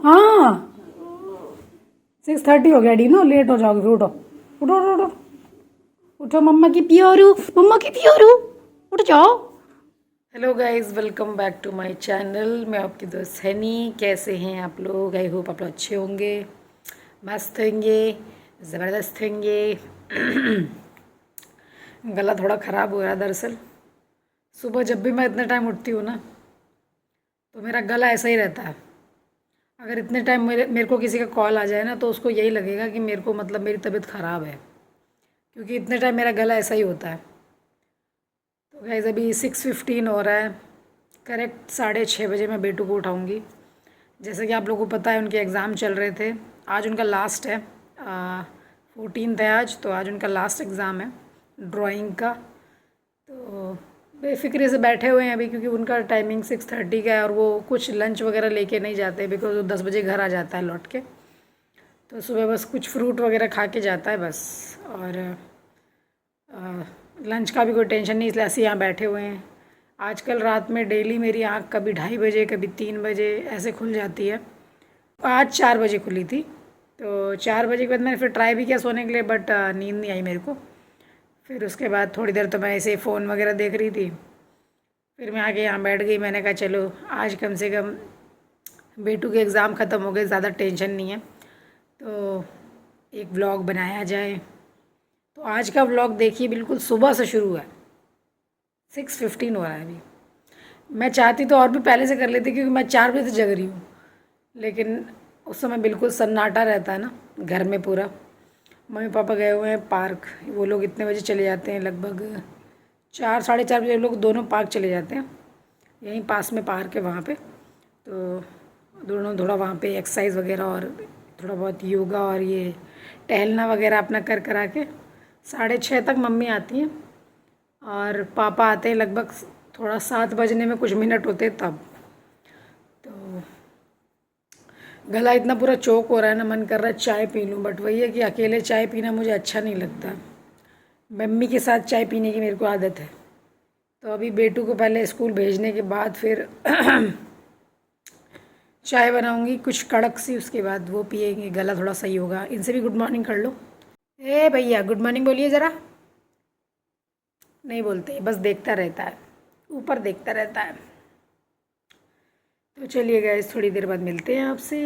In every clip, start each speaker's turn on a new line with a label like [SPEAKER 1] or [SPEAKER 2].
[SPEAKER 1] हाँ 6:30 हो गया डीनो, लेट हो जाओगे। फिर उठो उठो उठो उठो उठो, मम्मा की प्योरू, मम्मा की प्योरू, उठ जाओ। Hello guys, welcome back to my channel. मैं आपकी दोस्त हनी। कैसे हैं आप लोग? आई होप आप लोग अच्छे होंगे, मस्त होंगे, ज़बरदस्त होंगे। गला थोड़ा ख़राब हो रहा है दरअसल। सुबह जब भी मैं इतने टाइम उठती हूँ ना, तो मेरा गला ऐसा ही रहता है। अगर इतने टाइम मेरे को किसी का कॉल आ जाए ना, तो उसको यही लगेगा कि मेरे को मतलब मेरी तबीयत ख़राब है, क्योंकि इतने टाइम मेरा गला ऐसा ही होता है। तो गाइस अभी 6:15 हो रहा है। करेक्ट 6:30 बजे मैं बेटू को उठाऊँगी। जैसे कि आप लोगों को पता है, उनके एग्ज़ाम चल रहे थे। आज उनका लास्ट है, 14 है आज, तो आज उनका लास्ट एग्ज़ाम है ड्राइंग का। तो बेफिक्रे से बैठे हुए हैं अभी, क्योंकि उनका टाइमिंग 6:30 का है और वो कुछ लंच वगैरह लेके नहीं जाते, बिकॉज वो 10 बजे घर आ जाता है लौट के। तो सुबह बस कुछ फ्रूट वगैरह खा के जाता है बस। और लंच का भी कोई टेंशन नहीं, इसलिए ऐसे यहाँ बैठे हुए हैं। आजकल रात में डेली मेरी आँख कभी 2:30 बजे, कभी 3 बजे ऐसे खुल जाती है। आज 4 बजे खुली थी, तो 4 बजे के बाद मैंने फिर ट्राई भी किया सोने के लिए, बट नींद नहीं आई मेरे को। फिर उसके बाद थोड़ी देर तो मैं ऐसे फ़ोन वगैरह देख रही थी। फिर मैं आके यहाँ बैठ गई। मैंने कहा चलो आज कम से कम बेटू के एग्ज़ाम ख़त्म हो गए, ज़्यादा टेंशन नहीं है, तो एक व्लॉग बनाया जाए। तो आज का व्लॉग देखिए, बिल्कुल सुबह से शुरू है। 6:15 हो रहा है अभी। मैं चाहती तो और भी पहले से कर लेती, क्योंकि मैं 4 बजे से जग रही हूँ, लेकिन उस समय बिल्कुल सन्नाटा रहता है ना घर में पूरा। मम्मी पापा गए हुए हैं पार्क। वो लोग इतने बजे चले जाते हैं, लगभग 4 साढ़े 4 बजे लोग दोनों पार्क चले जाते हैं। यहीं पास में पार्क है वहाँ पे, तो दोनों थोड़ा वहाँ पे एक्सरसाइज वगैरह और थोड़ा बहुत योगा और ये टहलना वगैरह अपना कर करा के 6:30 तक मम्मी आती हैं, और पापा आते हैं लगभग थोड़ा 7 बजने में कुछ मिनट होते तब। तो गला इतना पूरा चोक हो रहा है ना, मन कर रहा है चाय पी लूँ, बट वही है कि अकेले चाय पीना मुझे अच्छा नहीं लगता। मम्मी के साथ चाय पीने की मेरे को आदत है। तो अभी बेटू को पहले स्कूल भेजने के बाद फिर चाय बनाऊंगी कुछ कड़क सी, उसके बाद वो पिएंगे, गला थोड़ा सही होगा। इनसे भी गुड मॉर्निंग कर लो। ए भैया, गुड मॉर्निंग बोलिए ज़रा। नहीं बोलते, बस देखता रहता है, ऊपर देखता रहता है। तो चलिए गाइस, थोड़ी देर बाद मिलते हैं आपसे।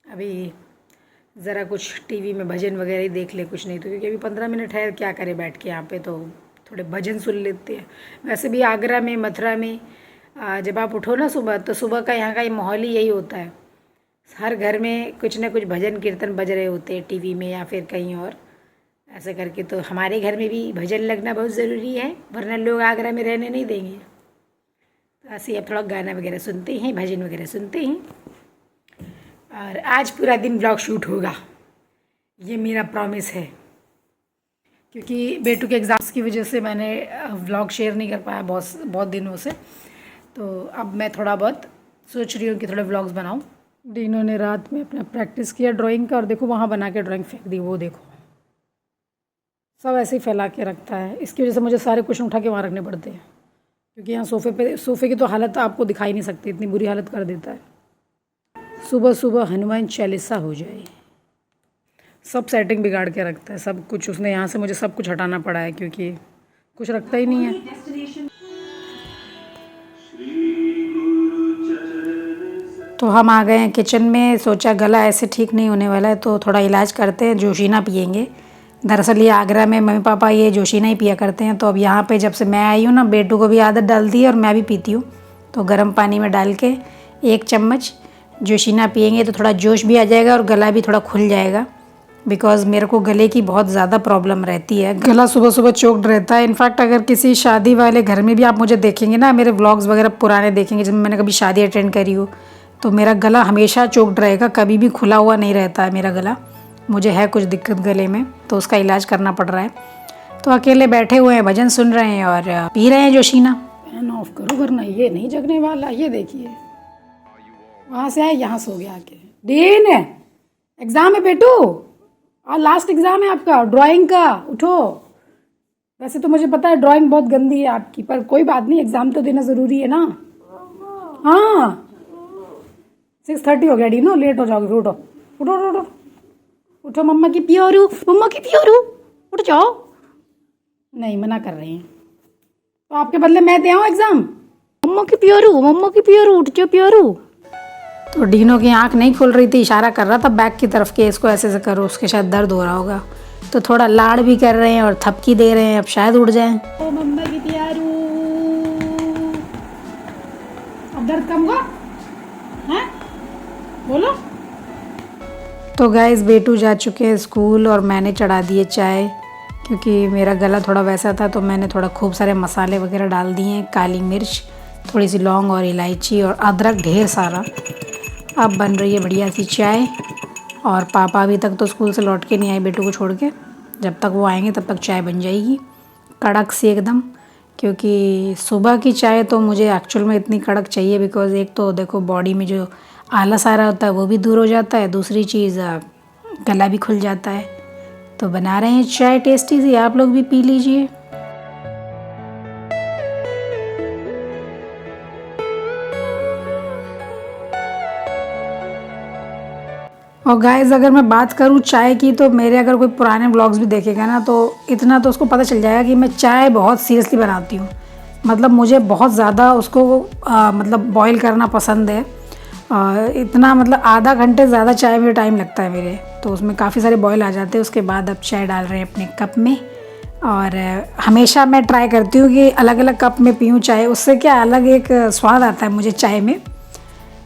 [SPEAKER 1] अभी ज़रा कुछ टीवी में भजन वगैरह ही देख ले, कुछ नहीं तो, क्योंकि अभी 15 मिनट है, क्या करें बैठ के यहाँ पे, तो थोड़े भजन सुन लेते हैं। वैसे भी आगरा में, मथुरा में जब आप उठो ना सुबह, तो सुबह का यहाँ का ये माहौल ही यही होता है। हर घर में कुछ ना कुछ भजन कीर्तन बज रहे होते हैं टीवी में या फिर कहीं और, ऐसे करके। तो हमारे घर में भी भजन लगना बहुत ज़रूरी है, वरना लोग आगरा में रहने नहीं देंगे। तो ऐसे ही अब थोड़ा गाना वगैरह सुनते हैं, भजन वगैरह सुनते हैं। और आज पूरा दिन ब्लॉग शूट होगा, ये मेरा प्रॉमिस है, क्योंकि बेटू के एग्ज़ाम्स की वजह से मैंने व्लॉग शेयर नहीं कर पाया बहुत दिनों से। तो अब मैं थोड़ा बहुत सोच रही हूँ कि थोड़े व्लॉग्स बनाऊँ। डीनो ने रात में अपना प्रैक्टिस किया ड्राइंग का, और देखो वहाँ बना के ड्राइंग फेंक दी, वो देखो सब ऐसे ही फैला के रखता है। इसकी वजह से मुझे सारे क्वेश्चन उठा के वहाँ रखने पड़ते हैं, क्योंकि यहाँ सोफ़े की तो हालत आपको दिखाई नहीं सकती, इतनी बुरी हालत कर देता है। सुबह सुबह हनुमान चालीसा हो जाए, सब सेटिंग बिगाड़ के रखता है, सब कुछ उसने। यहाँ से मुझे सब कुछ हटाना पड़ा है, क्योंकि कुछ रखता ही नहीं है। तो हम आ गए हैं किचन में। सोचा गला ऐसे ठीक नहीं होने वाला है, तो थोड़ा इलाज करते हैं, जोशीना पियेंगे। दरअसल ये आगरा में मम्मी पापा ये जोशीना ही पिया करते हैं, तो अब यहाँ पे जब से मैं आई हूँ ना, बेटू को भी आदत डाल दी है और मैं भी पीती हूँ। तो गर्म पानी में डाल के 1 चम्मच जोशीना पियेंगे, तो थोड़ा जोश भी आ जाएगा और गला भी थोड़ा खुल जाएगा। बिकॉज़ मेरे को गले की बहुत ज़्यादा प्रॉब्लम रहती है, गला सुबह सुबह चोक्ड रहता है। इनफैक्ट अगर किसी शादी वाले घर में भी आप मुझे देखेंगे ना, मेरे व्लॉग्स वगैरह पुराने देखेंगे जिसमें मैंने कभी शादी अटेंड करी हो, तो मेरा गला हमेशा चोक्ड रहेगा, कभी भी खुला हुआ नहीं रहता है मेरा गला। मुझे है कुछ दिक्कत गले में, तो उसका इलाज करना पड़ रहा है। तो अकेले बैठे हुए हैं, भजन सुन रहे हैं और पी रहे हैं जोशीना। फैन ऑफ करो वरना ये नहीं जगने वाला। ये देखिए, वहाँ से आए, यहाँ सो गया आके। डीन, एग्ज़ाम है बेटू, और लास्ट एग्ज़ाम है आपका ड्राइंग का, उठो। वैसे तो मुझे पता है ड्राइंग बहुत गंदी है आपकी, पर कोई बात नहीं, एग्ज़ाम तो देना ज़रूरी है ना। हाँ 6:30 हो गया डीनो, लेट हो जाओगे। उठो उठो उठो उठो उठो, मम्मा की प्यारू, मम्मा की प्यारू, उठ जाओ। नहीं, मना कर रही हैं। तो आपके बदले मैं दे आऊँ एग्ज़ाम? मम्मा की प्यारू, मम्मा की प्यारू, उठ जाओ प्यारू। तो डीनो की आंख नहीं खुल रही थी, इशारा कर रहा था बैक की तरफ के इसको ऐसे ऐसे करो, उसके शायद दर्द हो रहा होगा। तो थोड़ा लाड़ भी कर रहे हैं और थपकी दे रहे हैं, अब शायद उठ जाएं। ओ मम्मा की प्यारू, अब दर्द कम हुआ है? बोलो। तो गाइस बेटू जा चुके हैं स्कूल और मैंने चढ़ा दिए चाय, क्योंकि मेरा गला थोड़ा वैसा था तो मैंने थोड़ा खूब सारे मसाले वगैरह डाल दिए हैं, काली मिर्च, थोड़ी सी लौंग और इलायची और अदरक ढेर सारा। अब बन रही है बढ़िया सी चाय। और पापा अभी तक तो स्कूल से लौट के नहीं आए बेटू को छोड़ के, जब तक वो आएंगे तब तक चाय बन जाएगी कड़क सी एकदम। क्योंकि सुबह की चाय तो मुझे एक्चुअल में इतनी कड़क चाहिए, बिकॉज़ एक तो देखो बॉडी में जो आलस आ रहा होता है वो भी दूर हो जाता है, दूसरी चीज़ गला भी खुल जाता है। तो बना रहे हैं चाय टेस्टी सी, आप लोग भी पी लीजिए। और गाइस अगर मैं बात करूँ चाय की, तो मेरे अगर कोई पुराने व्लॉग्स भी देखेगा ना तो इतना तो उसको पता चल जाएगा कि मैं चाय बहुत सीरियसली बनाती हूँ। मतलब मुझे बहुत ज़्यादा उसको मतलब बॉईल करना पसंद है। इतना मतलब आधा घंटे ज़्यादा चाय में टाइम लगता है मेरे, तो उसमें काफ़ी सारे बॉईल आ जाते हैं। उसके बाद अब चाय डाल रहे हैं अपने कप में। और हमेशा मैं ट्राई करती हूँ कि अलग अलग कप में पीऊँ चाय, उससे क्या अलग एक स्वाद आता है मुझे चाय में।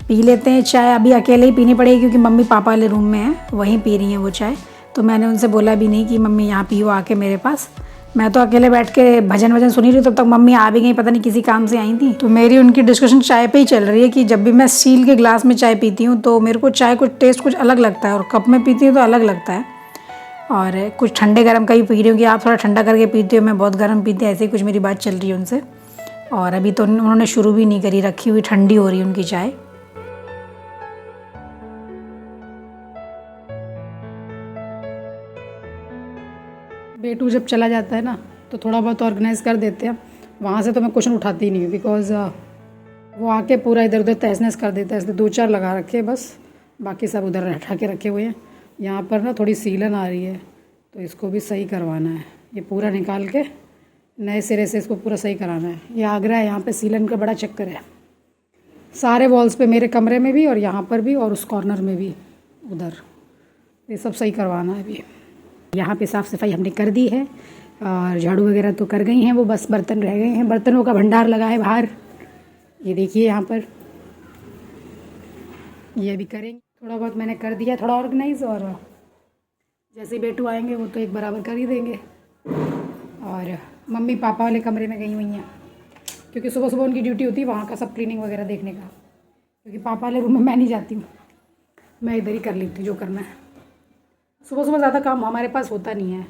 [SPEAKER 1] पी लेते हैं चाय, अभी अकेले ही पीनी पड़ेगी क्योंकि मम्मी पापा वाले रूम में हैं, वहीं पी रही हैं वो चाय। तो मैंने उनसे बोला भी नहीं कि मम्मी यहाँ पियो आके मेरे पास। मैं तो अकेले बैठ के भजन वजन सुनी रही, तब तक मम्मी आ भी गई, पता नहीं किसी काम से आई थी। तो मेरी उनकी डिस्कशन चाय पे ही चल रही है कि जब भी मैं स्टील के ग्लास में चाय पीती हूँ तो मेरे को चाय कुछ टेस्ट कुछ अलग लगता है, और कप में पीती हूँ तो अलग लगता है। और कुछ ठंडे गर्म का ही पी रही हूँ कि आप थोड़ा ठंडा करके पीते हो, मैं बहुत गर्म पीती हूँ, ऐसे ही कुछ मेरी बात चल रही है उनसे। और अभी तो उन्होंने शुरू भी नहीं करी, रखी हुई ठंडी हो रही है उनकी चाय। बेटू जब चला जाता है ना तो थोड़ा बहुत ऑर्गेनाइज़ कर देते हैं, वहाँ से तो मैं क्वेश्चन उठाती ही नहीं हूँ, बिकॉज़ वो आके पूरा इधर उधर तहस नहस कर देता है। इसलिए 2-4 लगा रखे हैं बस, बाकी सब उधर हटा के रखे हुए हैं। यहाँ पर ना थोड़ी सीलन आ रही है तो इसको भी सही करवाना है, ये पूरा निकाल के नए सिरे से इसको पूरा सही कराना है। ये आगरा है, यहाँ पे सीलन का बड़ा चक्कर है, सारे वॉल्स पे, मेरे कमरे में भी और यहाँ पर भी और उस कॉर्नर में भी उधर, ये सब सही करवाना है अभी। यहाँ पे साफ़ सफाई हमने कर दी है और झाड़ू वगैरह तो कर गई हैं, वो बस बर्तन रह गए हैं। बर्तनों का भंडार लगा है बाहर, ये देखिए यहाँ पर, ये भी करेंगे। थोड़ा बहुत मैंने कर दिया, थोड़ा ऑर्गेनाइज, और जैसे बेटू आएंगे वो तो एक बराबर कर ही देंगे। और मम्मी पापा वाले कमरे में गई हुई हैं क्योंकि सुबह सुबह उनकी ड्यूटी होती है वहाँ का सब क्लीनिंग वगैरह देखने का, क्योंकि पापा वाले रूम में मैं नहीं जाती हूँ, मैं इधर ही कर लेती हूँ जो करना है। सुबह सुबह ज़्यादा काम हमारे पास होता नहीं है।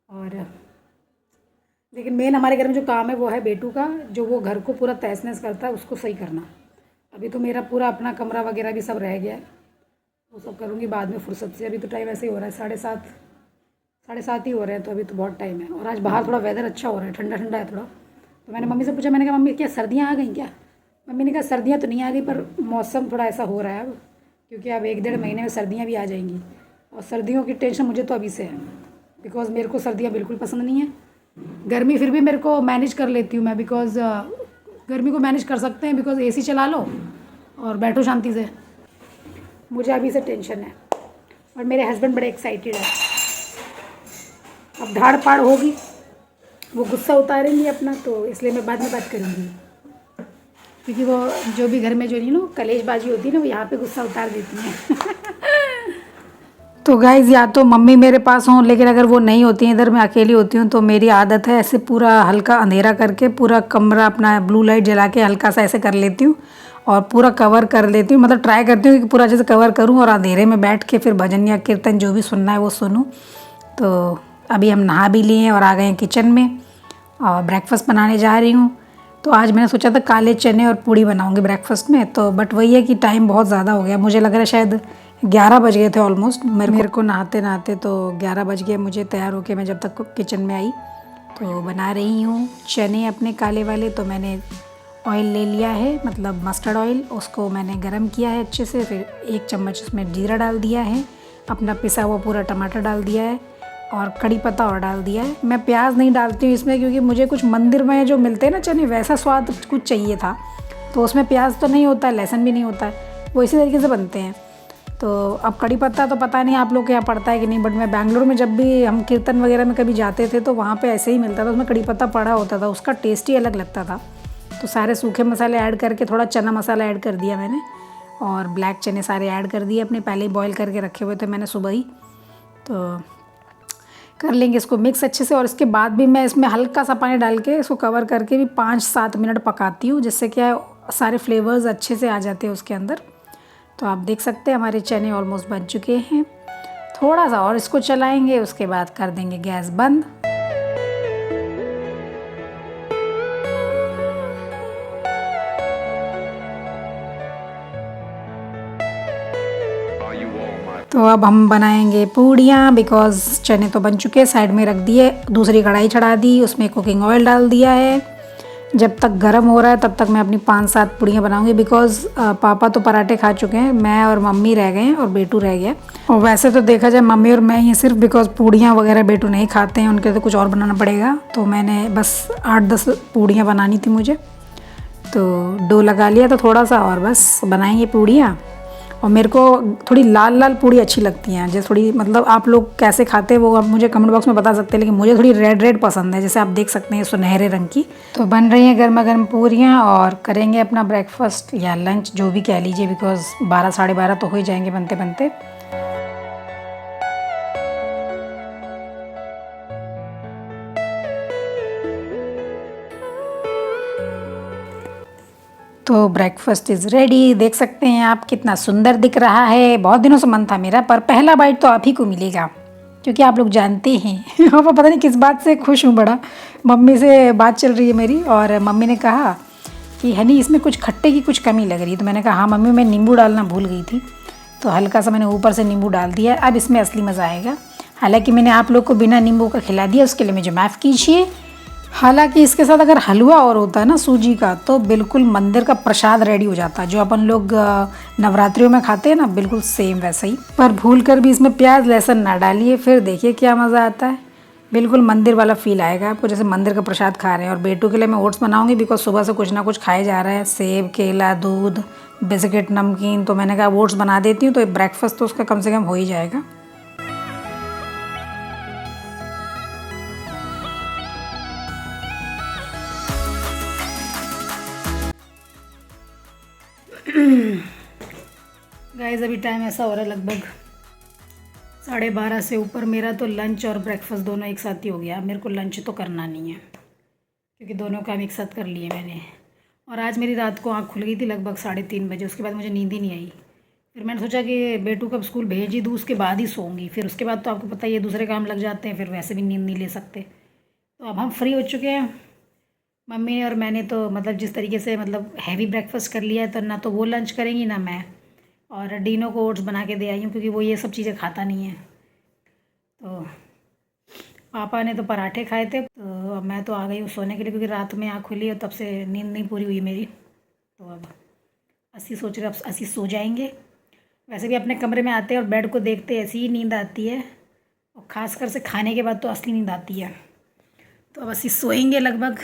[SPEAKER 1] और लेकिन मेन हमारे घर में जो काम है वो है बेटू का, जो वो घर को पूरा तहस नहस करता है, उसको सही करना। अभी तो मेरा पूरा अपना कमरा वगैरह भी सब रह गया है, वो सब करूँगी बाद में फुर्सत से। अभी तो टाइम ऐसे ही हो रहा है, 7:30 ही हो रहे हैं, तो अभी तो बहुत टाइम है। और आज बाहर थोड़ा वेदर अच्छा हो रहा है, ठंडा ठंडा है थोड़ा। तो मैंने मम्मी से पूछा, मैंने कहा मम्मी क्या सर्दियाँ आ गई क्या? मम्मी ने कहा सर्दियाँ तो नहीं आ गई, पर मौसम थोड़ा ऐसा हो रहा है अब, क्योंकि अब 1-1.5 महीने में सर्दियाँ भी आ जाएंगी। और सर्दियों की टेंशन मुझे तो अभी से है, बिकॉज़ मेरे को सर्दियाँ बिल्कुल पसंद नहीं है। गर्मी फिर भी मेरे को मैनेज कर लेती हूँ मैं, बिकॉज़ गर्मी को मैनेज कर सकते हैं, बिकॉज़ एसी चला लो और बैठो शांति से। मुझे अभी से टेंशन है, और मेरे हस्बैंड बड़े एक्साइटेड है। अब धाड़ पाड़ होगी, वो गुस्सा उतारेंगे अपना, तो इसलिए मैं बाद में बात करूँगी, क्योंकि वो जो भी घर में जो नहीं ना कलेशबाजी होती है ना, वो यहाँ पे गुस्सा उतार देती हैं। तो गाइज़ या तो मम्मी मेरे पास हों, लेकिन अगर वो नहीं होती हैं, इधर मैं अकेली होती हूँ, तो मेरी आदत है ऐसे पूरा हल्का अंधेरा करके पूरा कमरा अपना ब्लू लाइट जला के हल्का सा ऐसे कर लेती हूँ और पूरा कवर कर लेती हूँ। मतलब ट्राई करती हूँ कि पूरा अच्छे से कवर करूँ और अंधेरे में बैठ के फिर भजन या कीर्तन जो भी सुनना है वो सुनूँ। तो अभी हम नहा भी लिए हैं और आ गए हैं किचन में और ब्रेकफास्ट बनाने जा रही हूँ। तो आज मैंने सोचा था काले चने और पूड़ी बनाऊँगी ब्रेकफास्ट में, तो बट वही है कि टाइम बहुत ज़्यादा हो गया, मुझे लग रहा है शायद 11 बज गए थे ऑलमोस्ट मेरे को नहाते नहाते। तो 11 बज गए मुझे तैयार होके, मैं जब तक किचन में आई। तो बना रही हूँ चने अपने काले वाले। तो मैंने ऑयल ले लिया है, मतलब मस्टर्ड ऑयल, उसको मैंने गरम किया है अच्छे से। फिर 1 चम्मच उसमें जीरा डाल दिया है, अपना पिसा हुआ पूरा टमाटर डाल दिया है और कड़ी पत्ता और डाल दिया है। मैं प्याज नहीं डालती हूँ इसमें, क्योंकि मुझे कुछ मंदिर में जो मिलते हैं ना चने, वैसा स्वाद कुछ चाहिए था। तो उसमें प्याज तो नहीं होता है, लहसुन भी नहीं होता है, वो इसी तरीके से बनते हैं। तो अब कड़ी पत्ता तो पता नहीं आप लोग के यहाँ पड़ता है कि नहीं, बट मैं बैंगलोर में जब भी हम कीर्तन वगैरह में कभी जाते थे तो वहाँ पे ऐसे ही मिलता था, उसमें कड़ी पत्ता पड़ा होता था, उसका टेस्ट ही अलग लगता था। तो सारे सूखे मसाले ऐड करके थोड़ा चना मसाला ऐड कर दिया मैंने, और ब्लैक चने सारे ऐड कर दिए अपने, पहले ही बॉईल करके रखे हुए थे मैंने सुबह ही। तो कर लेंगे इसको मिक्स अच्छे से, और इसके बाद भी मैं इसमें हल्का सा पानी डाल के इसको कवर करके भी 5-7 मिनट पकाती हूँ, जिससे क्या सारे फ्लेवर्स अच्छे से आ जाते हैं उसके अंदर। तो आप देख सकते हैं हमारे चने ऑलमोस्ट बन चुके हैं। थोड़ा सा और इसको चलाएंगे, उसके बाद कर देंगे गैस बंद। तो अब हम बनाएंगे पूड़ियाँ, बिकॉज़ चने तो बन चुके हैं, साइड में रख दिए। दूसरी कढ़ाई चढ़ा दी, उसमें कुकिंग ऑयल डाल दिया है। जब तक गर्म हो रहा है तब तक मैं अपनी 5-7 पूड़ियाँ बनाऊंगी, बिकॉज़ पापा तो पराठे खा चुके हैं, मैं और मम्मी रह गए हैं और बेटू रह गया। और वैसे तो देखा जाए मम्मी और मैं ही सिर्फ, बिकॉज़ पूड़ियाँ वगैरह बेटू नहीं खाते हैं, उनके तो कुछ और बनाना पड़ेगा। तो मैंने बस 8-10 पूड़ियाँ बनानी थी मुझे, तो डो लगा लिया था थोड़ा सा, और बस बनाएंगे पूड़ियाँ। और मेरे को थोड़ी लाल लाल पूड़ी अच्छी लगती हैं, जैसे थोड़ी, मतलब आप लोग कैसे खाते हैं वो आप मुझे कमेंट बॉक्स में बता सकते हैं, लेकिन मुझे थोड़ी रेड रेड पसंद है, जैसे आप देख सकते हैं सुनहरे रंग की। तो बन रही हैं गर्मा गर्म पूरियाँ, और करेंगे अपना ब्रेकफास्ट या लंच, जो भी कह लीजिए, बिकॉज़ 12-12:30 तो हो ही जाएंगे बनते बनते। तो ब्रेकफास्ट इज़ रेडी। देख सकते हैं आप कितना सुंदर दिख रहा है। बहुत दिनों से मन था मेरा, पर पहला बाइट तो आप ही को मिलेगा, क्योंकि आप लोग जानते हैं और पता नहीं किस बात से खुश हूँ बड़ा। मम्मी से बात चल रही है मेरी, और मम्मी ने कहा कि हनी इसमें कुछ खट्टे की कुछ कमी लग रही है। तो मैंने कहा हाँ मम्मी, मैं नींबू डालना भूल गई थी, तो हल्का सा मैंने ऊपर से नींबू डाल दिया। अब इसमें असली मज़ा आएगा। हालाँकि मैंने आप लोग को बिना नींबू का खिला दिया, उसके लिए मुझे माफ़ कीजिए। हालांकि इसके साथ अगर हलवा और होता है ना सूजी का, तो बिल्कुल मंदिर का प्रसाद रेडी हो जाता है, जो अपन लोग नवरात्रियों में खाते हैं ना, बिल्कुल सेम वैसा ही। पर भूल कर भी इसमें प्याज लहसुन ना डालिए, फिर देखिए क्या मज़ा आता है। बिल्कुल मंदिर वाला फील आएगा आपको, जैसे मंदिर का प्रसाद खा रहे हैं। और बेटू के लिए मैं ओट्स बनाऊंगी, बिकॉज सुबह से कुछ ना कुछ खाए जा रहा है, सेब, केला, दूध, बिस्किट, नमकीन। तो मैंने कहा ओट्स बना देती हूँ, तो ब्रेकफास्ट तो उसका कम से कम हो ही जाएगा। गाइस अभी टाइम ऐसा हो रहा है लगभग 12:30 से ऊपर। मेरा तो लंच और ब्रेकफास्ट दोनों एक साथ ही हो गया। मेरे को लंच तो करना नहीं है, क्योंकि दोनों काम एक साथ कर लिए मैंने। और आज मेरी रात को आँख खुल गई थी लगभग 3:30 बजे। उसके बाद मुझे नींद ही नहीं आई। फिर मैंने सोचा कि बेटू कब स्कूल भेज ही दूँ, उसके बाद ही सोऊंगी। फिर उसके बाद तो आपको पता ही है दूसरे काम लग जाते हैं, फिर वैसे भी नींद नहीं ले सकते। तो अब हम फ्री हो चुके हैं। मम्मी और मैंने तो मतलब जिस तरीके से मतलब हैवी ब्रेकफास्ट कर लिया है, तो ना तो वो लंच करेंगी ना मैं। और डीनो को ओट्स बना के दे आई हूँ, क्योंकि वो ये सब चीज़ें खाता नहीं है। तो पापा ने तो पराठे खाए थे, तो अब मैं तो आ गई हूँ सोने के लिए, क्योंकि रात में आँख खुली है तब से नींद नहीं पूरी हुई मेरी। तो अब असी सोच रहे अब असी सो जाएंगे। वैसे भी अपने कमरे में आते हैं और बेड को देखते ऐसी ही नींद आती है, और ख़ासकर से खाने के बाद तो असली नींद आती है। तो अब असी सोएंगे लगभग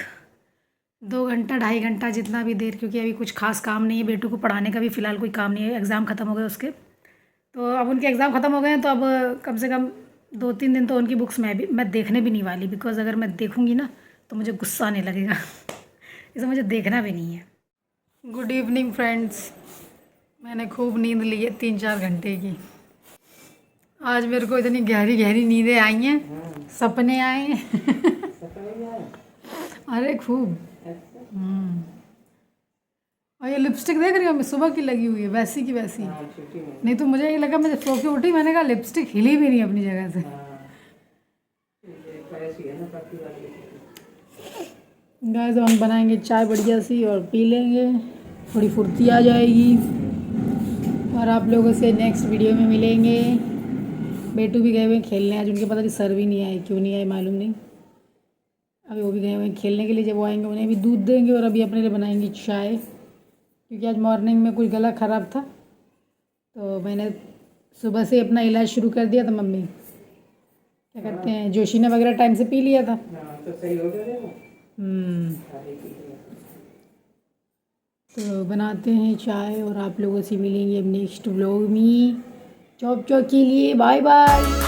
[SPEAKER 1] 2 घंटा 2.5 घंटा, जितना भी देर, क्योंकि अभी कुछ खास काम नहीं है। बेटू को पढ़ाने का भी फ़िलहाल कोई काम नहीं है, एग्ज़ाम ख़त्म हो गए उसके। तो अब उनके एग्ज़ाम ख़त्म हो गए हैं, तो अब कम से कम 2-3 दिन तो उनकी बुक्स मैं देखने भी नहीं वाली, बिकॉज़ अगर मैं देखूँगी ना तो मुझे गुस्सा आने लगेगा इसे मुझे देखना भी नहीं है। Good evening friends. मैंने खूब नींद ली है 3-4 घंटे की। आज मेरे को इतनी गहरी गहरी नींदें आई हैं, सपने आए हैं अरे खूब। और ये लिपस्टिक देख रही हो, मैं सुबह की लगी हुई है, वैसी की वैसी। नहीं तो मुझे ये लगा, मैं सो के उठी, मैंने कहा लिपस्टिक हिली भी नहीं अपनी जगह से। गाइस हम बनाएंगे चाय बढ़िया सी और पी लेंगे, थोड़ी फुर्ती आ जाएगी। और आप लोगों से नेक्स्ट वीडियो में मिलेंगे। बेटू भी गए हुए खेलने, आज उनके पता नहीं सर भी नहीं आए, क्यों नहीं आए मालूम नहीं। अभी वो भी गए हुए हैं खेलने के लिए, जब वो आएंगे उन्हें भी दूध देंगे और अभी अपने लिए बनाएंगे चाय, क्योंकि आज मॉर्निंग में कुछ गला ख़राब था तो मैंने सुबह से अपना इलाज शुरू कर दिया था। मम्मी क्या कहते हैं, जोशी ने वगैरह टाइम से पी लिया था।
[SPEAKER 2] तो सही हो गया देखो।
[SPEAKER 1] तो बनाते हैं चाय और आप लोगों से मिलेंगे अब नेक्स्ट व्लॉग में। चौक चौक के लिए बाय बाय।